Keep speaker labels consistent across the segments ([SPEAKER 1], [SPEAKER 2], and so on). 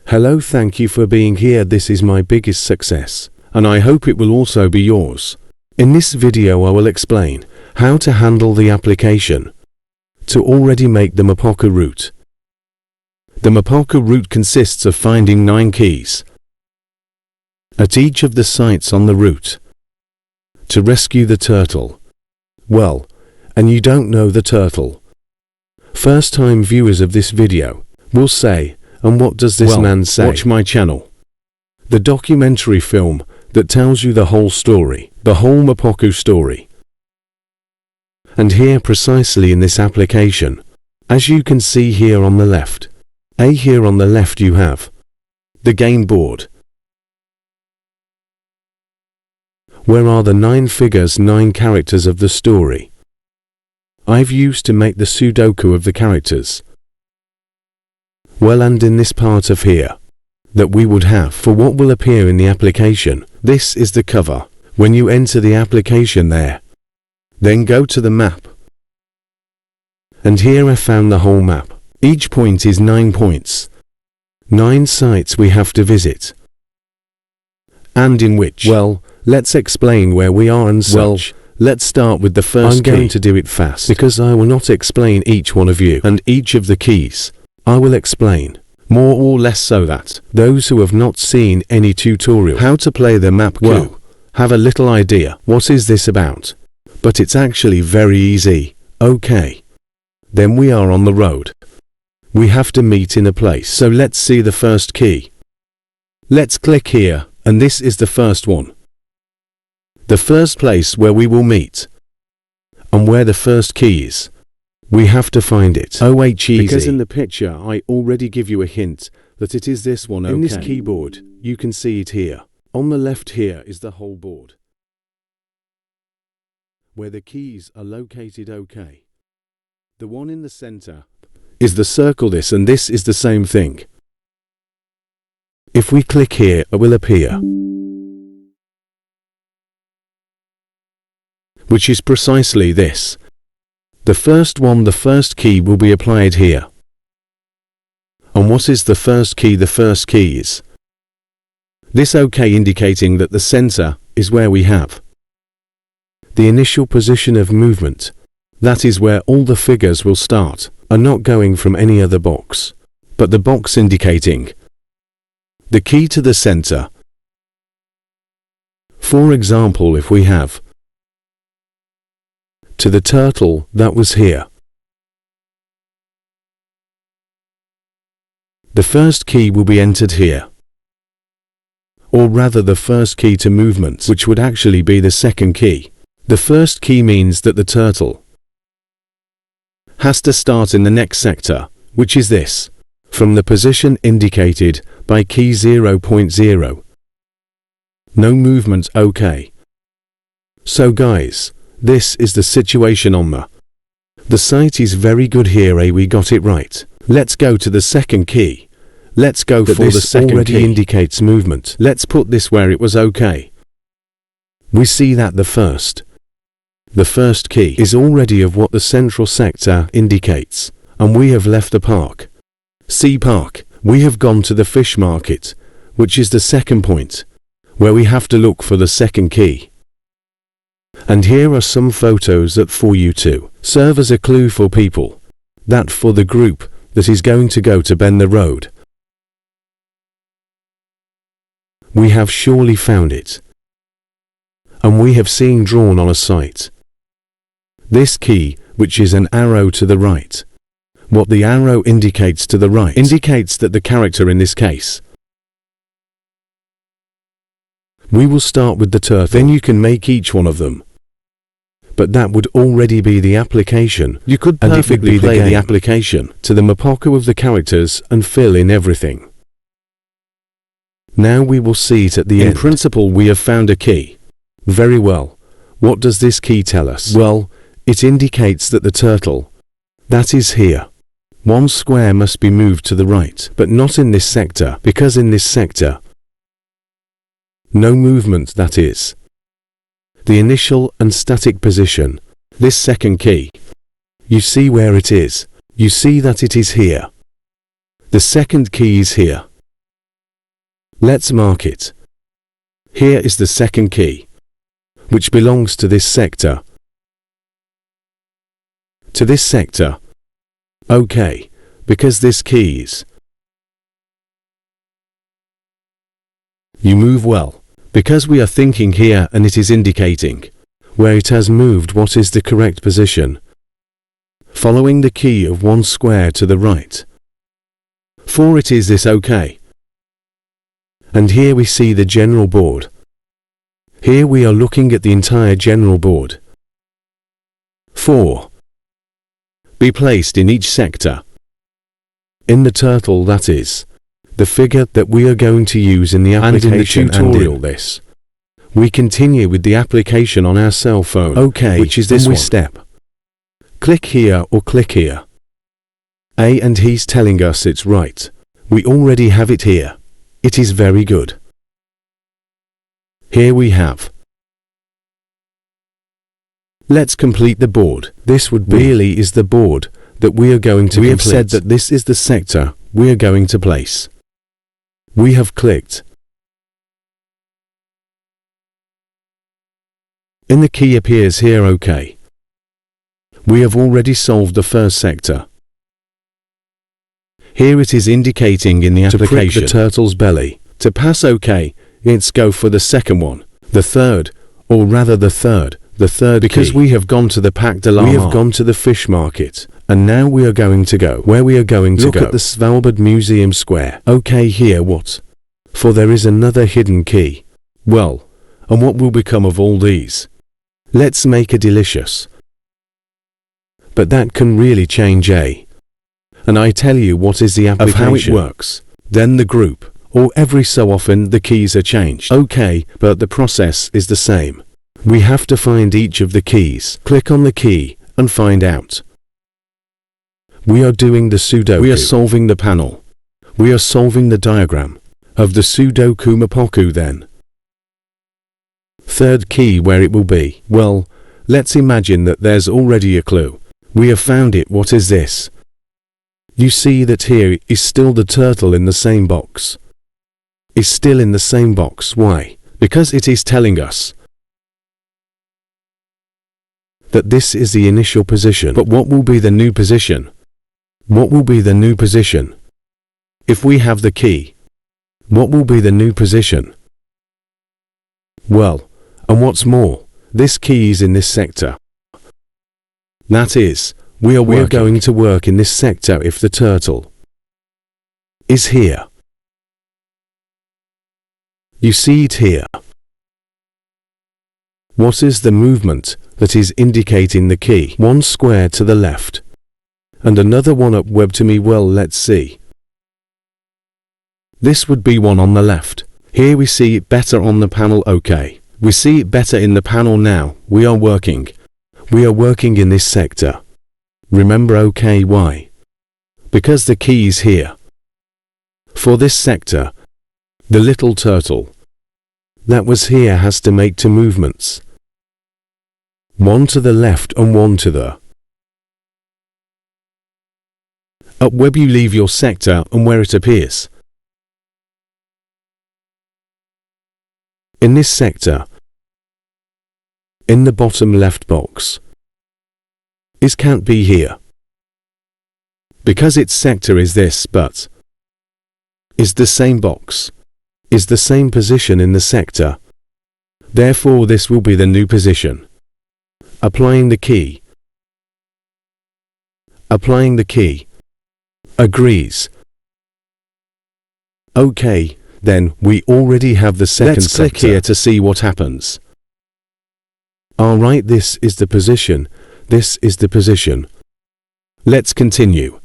[SPEAKER 1] Hello, thank you for being here. This is my biggest success, and I hope it will also be yours. In this video I will explain how to handle the application to already make the MAPAKU route. The MAPAKU route consists of finding 9 keys at each of the sites on the route to rescue the turtle. Well, and you don't know the turtle. First-time viewers of this video will say, and what does this man say? Watch my channel. The documentary film that tells you the whole story, the whole MAPAKU story. And here precisely in this application, as you can see here on the left, here on the left you have the game board. Where are the 9 figures, 9 characters of the story? I've used to make the Sudoku of the characters. Well, and in this part of here, that we would have for what will appear in the application, this is the cover. When you enter the application there, then go to the map. And here I found the whole map. Each point is 9 points. 9 sites we have to visit. And in which, well, let's explain where we are and such. Well, let's start with the first key. I'm going to do it fast, because I will not explain each one of you and each of the keys. I will explain, more or less so that those who have not seen any tutorial how to play the MAPAKU have a little idea what is this about. But it's actually very easy. Okay. Then we are on the road. We have to meet in a place. So let's see the first key. Let's click here, and this is the first one. The first place where we will meet. And where the first key is. We have to find it. Easy. Because in the picture I already give you a hint that it is this one. In this keyboard, you can see it here. On the left here is the whole board, where the keys are located. The one in the center is the circle, this and this is the same thing. If we click here, it will appear, which is precisely this. The first one, the first key will be applied here. And what is the first key? The first key is this, indicating that the center is where we have the initial position of movement. That is where all the figures will start, are not going from any other box, but the box indicating the key to the center. For example, if we have to the turtle, that was here. The first key will be entered here. Or rather the first key to movement, which would actually be the second key. The first key means that the turtle has to start in the next sector, which is this, from the position indicated by key 0.0. No movement. So guys, this is the situation on the site is very good here. We got it right. Let's go to the second key. Let's go for the second already key. Indicates movement. Let's put this where it was. We see that the first key is already of what the central sector indicates, and we have left the park. Sea park. We have gone to the fish market, which is the second point, where we have to look for the second key. And here are some photos that for you to serve as a clue for people, that for the group that is going to go to bend the road. We have surely found it. And we have seen drawn on a site this key, which is an arrow to the right. What the arrow indicates to the right indicates that the character in this case. We will start with the turtle, then you can make each one of them. But that would already be the application. You could perfectly play the application to the MAPAKU of the characters and fill in everything. Now we will see it at the end. In principle, we have found a key. Very well. What does this key tell us? Well, it indicates that the turtle, that is here, one square must be moved to the right, but not in this sector, because in this sector, no movement, that is. the initial and static position. This second key. You see where it is. You see that it is here. The second key is here. Let's mark it. Here is the second key, which belongs to this sector. To this sector. Okay, because this key is. You move well, because we are thinking here and it is indicating where it has moved what is the correct position. Following the key of one square to the right. For it is this OK. And here we see the general board. Here we are looking at the entire general board. 4. Be placed in each sector. In the turtle, that is, the figure that we are going to use in the application and in the tutorial this. We continue with the application on our cell phone, okay, which is this one. Step. Click here or click here. And he's telling us it's right. We already have it here. It is very good. Here we have. Let's complete the board. This would really is the board that we are going to complete. We have said that this is the sector we are going to place. We have clicked. In the key appears here OK. We have already solved the first sector. Here it is indicating in the application the turtle's belly. To pass OK, let's go for the second one. The third, or rather the third because key. We have gone to the Parc de la Mar. We have gone to the fish market. And now we are going to go where we are going to go. Look at the Svalbard Museum Square. OK, here what? For there is another hidden key. Well, and what will become of all these? Let's make a delicious. But that can really change And I tell you what is the application of how it works. Then the group, or every so often the keys are changed. Okay, but the process is the same. We have to find each of the keys. Click on the key and find out. We are doing the Sudoku. We are solving the panel. We are solving the diagram of the Sudoku MAPAKU then. Third key where it will be. Well, let's imagine that there's already a clue. We have found it. What is this? You see that here is still the turtle in the same box. Is still in the same box. Why? Because it is telling us that this is the initial position. But what will be the new position? What will be the new position? If we have the key, what will be the new position? Well, and what's more, this key is in this sector. That is, we are going to work in this sector if the turtle is here. You see it here. What is the movement that is indicating the key? One square to the left. And another one up web to me. Well, let's see. This would be one on the left. Here we see it better on the panel. OK. We see it better in the panel now. We are working. We are working in this sector. Remember OK, why? Because the key is here. For this sector, the little turtle that was here has to make two movements. One to the left and one to the up where you leave your sector and where it appears. In this sector, in the bottom left box, is can't be here. Because its sector is this, but is the same box, is the same position in the sector. Therefore this will be the new position. Applying the key. Applying the key. Agrees. OK, then we already have the second sector. Let's click here to see what happens. Alright, this is the position. This is the position. Let's continue.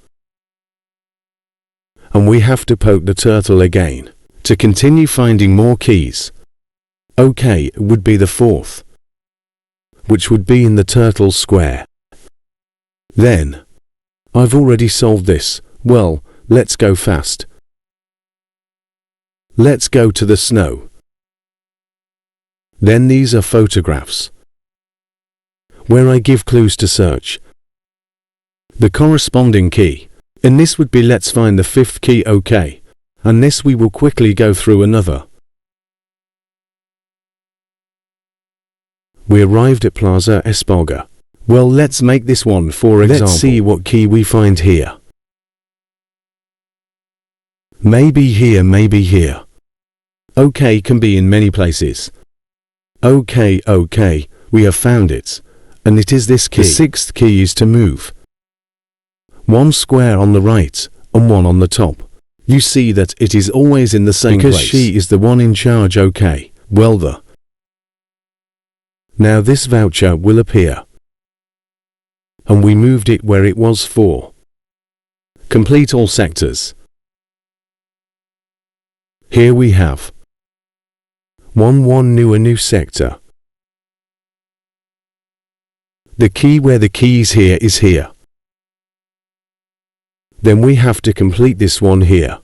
[SPEAKER 1] And we have to poke the turtle again to continue finding more keys. OK, it would be the fourth, which would be in the turtle square. Then, I've already solved this. Well, let's go fast. Let's go to the snow. Then these are photographs, where I give clues to search the corresponding key. And this would be let's find the fifth key, okay. And this we will quickly go through another. We arrived at Plaza Espaga. Well, let's make this one for example. Let's see what key we find here. Maybe here, maybe here. Okay, can be in many places. Okay, we have found it. And it is this key. The sixth key is to move one square on the right and one on the top. You see that it is always in the same place. Because she is the one in charge, okay. Well, now this voucher will appear. And we moved it where it was for. Complete all sectors. Here we have 1 new sector. The key where the key is here is here. Then we have to complete this one here.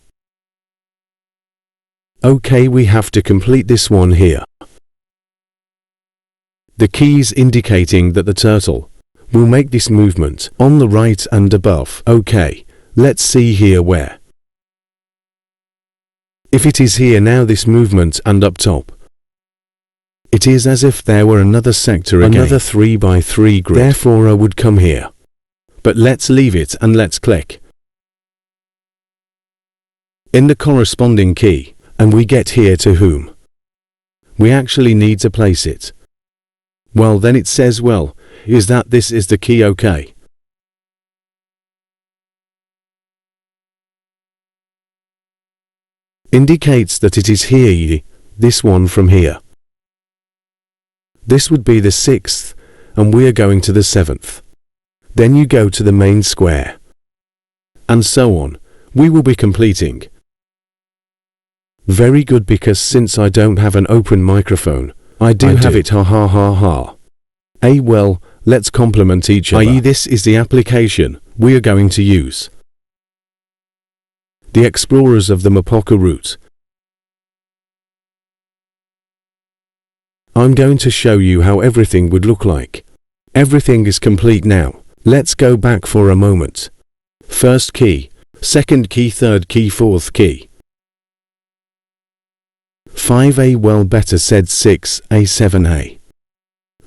[SPEAKER 1] Okay, we have to complete this one here. The keys indicating that the turtle will make this movement on the right and above. Okay, let's see here where. If it is here now, this movement and up top, it is as if there were another sector again. Another 3x3 grid. Therefore I would come here. But let's leave it and let's click in the corresponding key, and we get here to whom we actually need to place it. Well, then it says, well, is that this is the key, okay. Indicates that it is here, this one from here. This would be the sixth, and we are going to the seventh. Then you go to the main square. And so on. We will be completing. Very good, because since I don't have an open microphone, I do have it, ha ha ha ha. Well, let's compliment each other. I.e. this is the application we are going to use. The explorers of the MAPAKU route. I'm going to show you how everything would look like. Everything is complete now. Let's go back for a moment. First key, second key, third key, fourth key. 5A, well, better said 6A, 7A.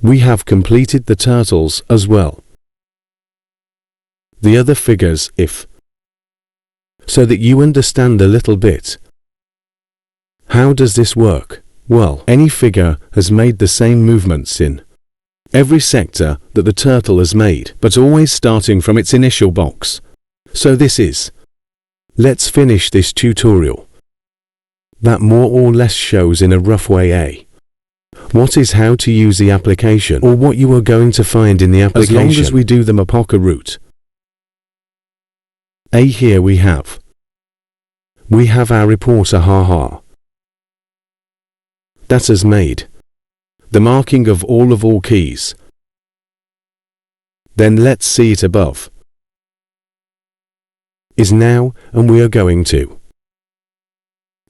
[SPEAKER 1] We have completed the turtles as well. The other figures, if, so that you understand a little bit. How does this work? Well, any figure has made the same movements in every sector that the turtle has made, but always starting from its initial box. So this is. Let's finish this tutorial. That more or less shows in a rough way what is how to use the application, or what you are going to find in the application. As long as we do the MAPAKU route. Here we have our reporter, haha. That has made the marking of all keys. Then let's see it above. Is now, and we are going to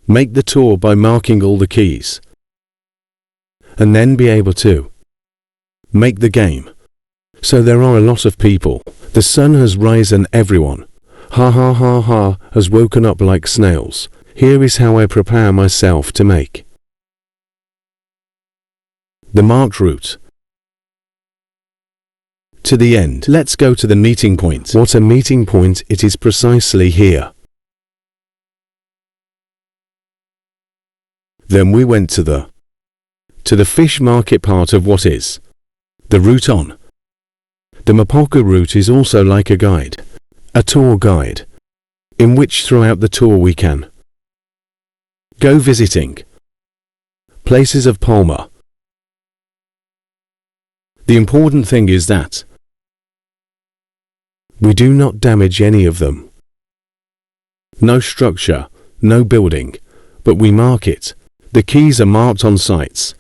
[SPEAKER 1] make the tour by marking all the keys. And then be able to make the game. So there are a lot of people. The sun has risen, everyone. Ha ha ha ha, has woken up like snails. Here is how I prepare myself to make the marked route to the end. Let's go to the meeting point. What a meeting point, it is precisely here. Then we went to the fish market part of what is the route on. The MAPAKU route is also like a guide, a tour guide, in which throughout the tour we can go visiting places of Palma. The important thing is that we do not damage any of them. No structure, no building, but we mark it. The keys are marked on sites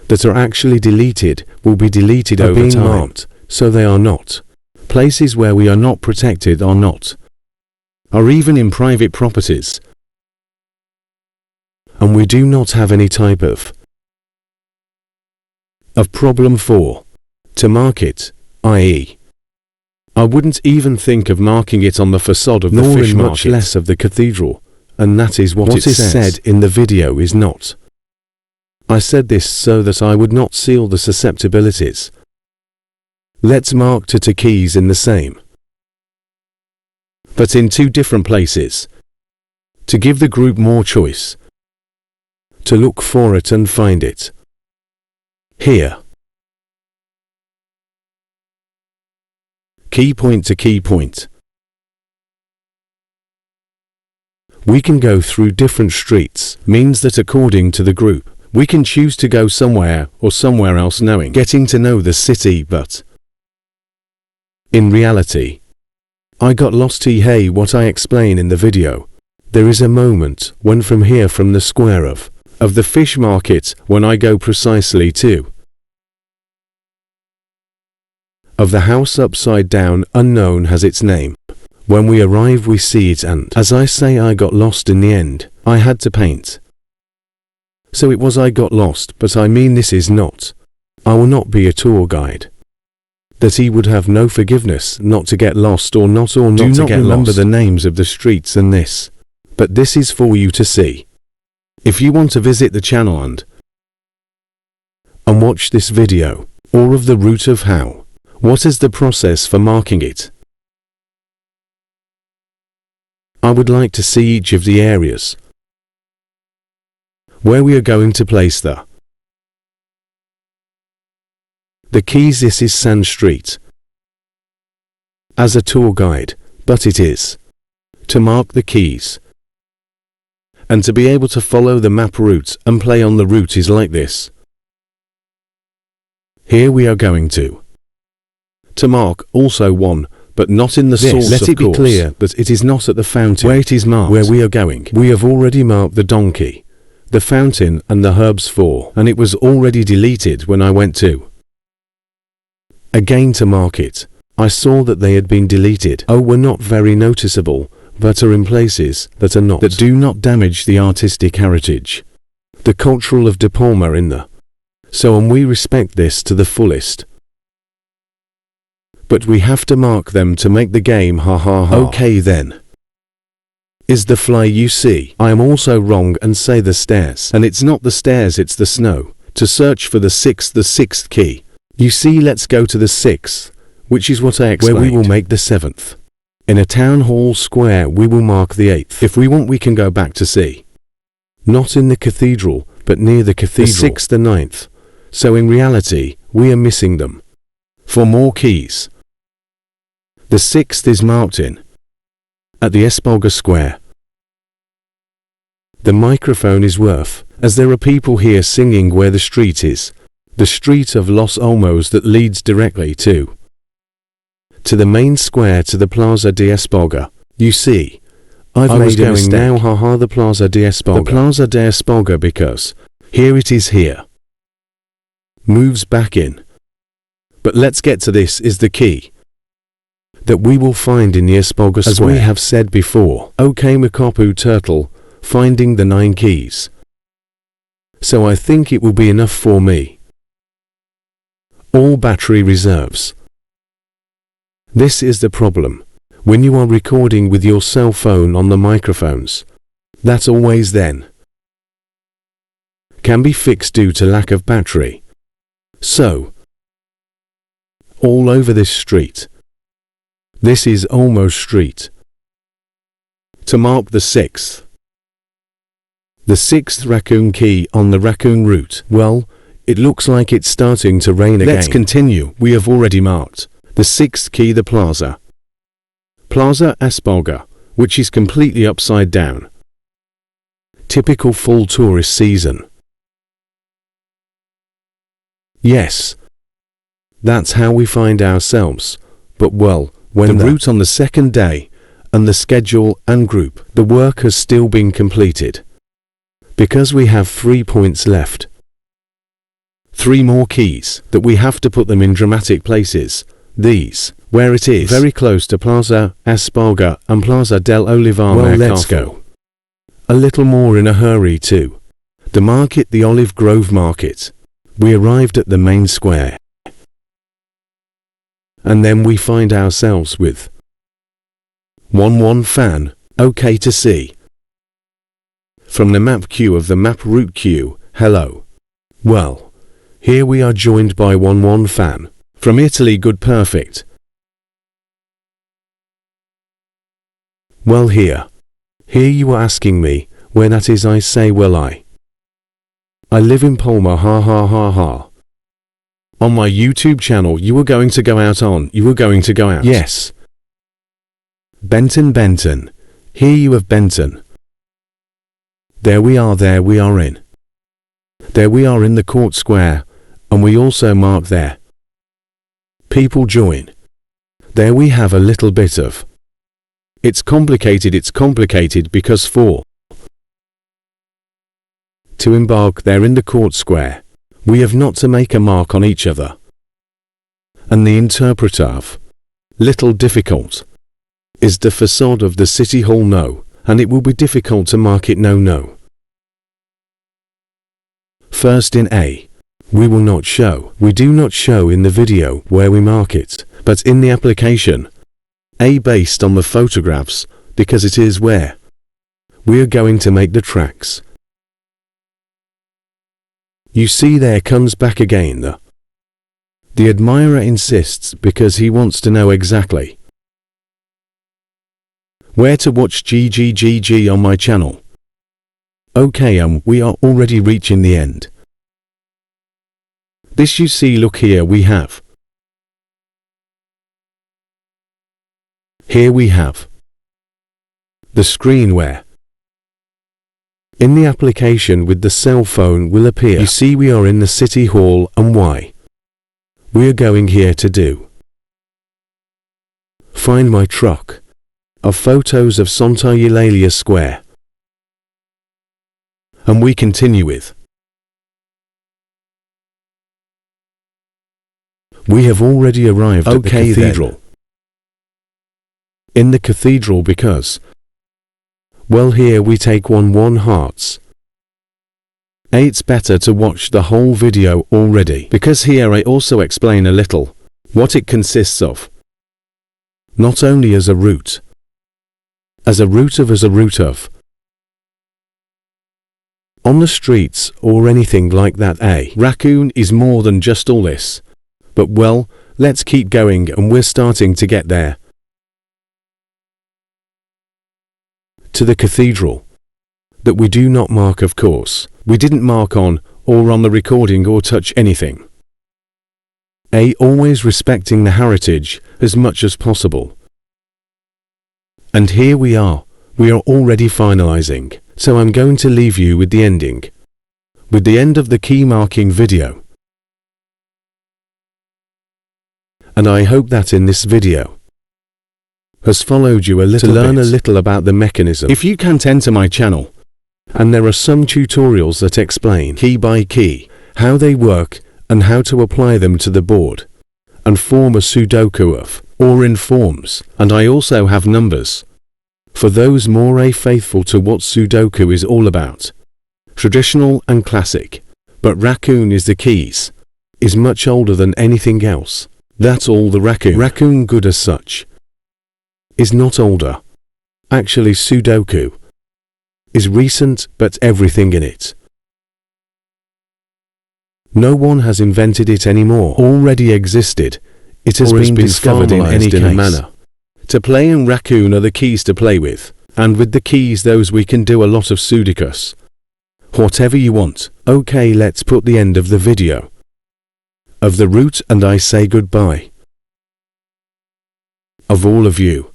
[SPEAKER 1] that are actually deleted, will be deleted over time. Marked, so they are not. Places where we are not protected are not. Are even in private properties. and we do not have any type of problem for to mark it, i.e. I wouldn't even think of marking it on the facade of the fish market, much less of the cathedral, and that is what it is said in the video is not. I said this so that I would not seal the susceptibilities. Let's mark to keys in the same, but in two different places, to give the group more choice, to look for it and find it. Here. Key point to key point. We can go through different streets, means that according to the group, we can choose to go somewhere or somewhere else knowing, getting to know the city, but in reality, I got lost. Hey, what I explain in the video. There is a moment when from here, from the square of the fish market, when I go precisely to of the house upside down, unknown has its name. When we arrive we see it, and as I say, I got lost in the end. I had to paint. So it was I got lost, but I mean this is not. I will not be a tour guide. That he would have no forgiveness not to get lost or not to get remember the names of the streets and this. But this is for you to see. If you want to visit the channel and watch this video, or of the route of how, what is the process for marking it? I would like to see each of the areas where we are going to place the keys. This is Sand Street. As a tour guide, but it is to mark the keys. And to be able to follow the map route and play on the route is like this. Here we are going to mark also one, but not in the source. Let it be clear that it is not at the fountain where it is marked where we are going. We have already marked the donkey, the fountain and the herbs for, and it was already deleted when I went to again to mark it. I saw that they had been deleted. Oh, were not very noticeable, but are in places that are not, that do not damage the artistic heritage, the cultural of De Palma in the. So and we respect this to the fullest. But we have to mark them to make the game ha ha ha. Okay then. Is the fly you see? I am also wrong and say the stairs. And it's not the stairs, it's the snow. To search for the sixth key. You see, let's go to the 6th, which is what I explained. Where we will make the 7th. In a town hall square we will mark the 8th. If we want we can go back to see. Not in the cathedral, but near the cathedral. The 6th and 9th. So in reality, we are missing them. For more keys. The 6th is marked in at the Espalga Square. The microphone is worth, as there are people here singing where the street is. The street of Los Olmos that leads directly to the main square, to the Plaza de Espalga. You see, I've made a mistake. Now haha, the Plaza de Espalga. The Plaza de Espalga, because here it is here. Moves back in. But let's get to this is the key that we will find in the Espalga Square. As we have said before, okay MAPAKU turtle, finding the 9 keys. So I think it will be enough for me. All battery reserves. This is the problem. When you are recording with your cell phone on the microphones, that always then can be fixed due to lack of battery. So, all over this street. This is Olmos Street. To mark the 6th. The 6th raccoon key on the raccoon route. Well, it looks like it's starting to rain again. Let's continue. We have already marked the 6th key, the Plaza Espalga, which is completely upside down. Typical full tourist season. Yes. That's how we find ourselves. But well, when the route on the 2nd day, and the schedule and group, the work has still been completed. Because we have 3 points left. 3 more keys, that we have to put them in dramatic places. These, where it is very close to Plaza Espalga and Plaza del Olivar. Well, let's go. A little more in a hurry too. The market, the Olive Grove Market. We arrived at the main square. And then we find ourselves with Nº1 fan, okay to see. From the map queue of the map route queue, hello. Well, here we are joined by Nº1 fan. From Italy, good, perfect. Well, here you are asking me, where that is. I say, well, I live in Palma, ha ha ha ha. On my YouTube channel, you were going to go out on, Yes. Benton. Here you have Benton. There we are in. There we are in the court square, and we also mark there. People join. There we have a little bit of. It's complicated because to embark there in the court square, we have not to make a mark on each other. And the interpretive, little difficult, is the facade of the city hall, no, and it will be difficult to mark it, no. First in A, we do not show in the video where we mark it, but in the application, A, based on the photographs, because it is where we are going to make the tracks. You see, there comes back again the admirer insists because he wants to know exactly where to watch GGGG on my channel. Okay, we are already reaching the end. This you see, look here, here we have the screen where in the application with the cell phone will appear. You see, we are in the city hall, and why? We are going here to do find my truck of photos of Santa Eulalia Square. And we continue with we have already arrived at the cathedral. In the cathedral because well, here we take Nº1 hearts. It's better to watch the whole video already, because here I also explain a little what it consists of. Not only as a route of on the streets or anything like that. A raccoon is more than just all this. But well, let's keep going, and we're starting to get there. To the cathedral that we do not mark, of course. We didn't mark on or on the recording or touch anything. A, always respecting the heritage as much as possible. And here we are already finalizing, so I'm going to leave you with the ending, with the end of the key marking video. And I hope that in this video has followed you a little to learn a little about the mechanism. If you can't enter my channel, and there are some tutorials that explain key by key how they work and how to apply them to the board and form a Sudoku of or in forms, and I also have numbers for those more faithful to what Sudoku is all about, traditional and classic. But raccoon is the keys, is much older than anything else. That's all the raccoon good as such is not older. Actually, Sudoku is recent, but everything in it. No one has invented it anymore. Already existed. It has been discovered in any case. Manner. To play and raccoon are the keys to play with. And with the keys, those we can do a lot of Sudokus. Whatever you want. Okay, let's put the end of the video of the route, and I say goodbye. Of all of you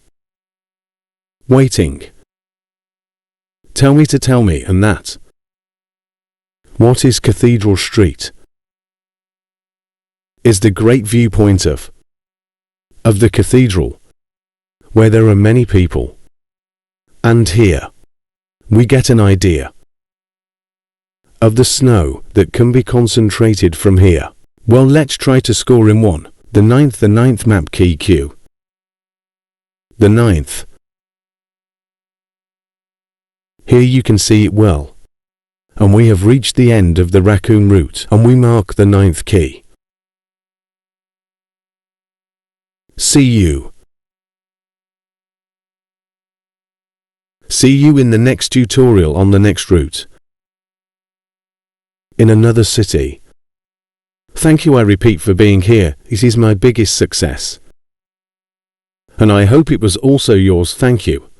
[SPEAKER 1] waiting. Tell me, and that. What is Cathedral Street? Is the great viewpoint of the cathedral, where there are many people. And here, we get an idea of the snow that can be concentrated from here. Well, let's try to score in one. The ninth map key Q. The 9th. Here you can see it well. And we have reached the end of the raccoon route, and we mark the 9th key. See you. See you in the next tutorial on the next route. In another city. Thank you, I repeat, for being here. It is my biggest success. And I hope it was also yours. Thank you.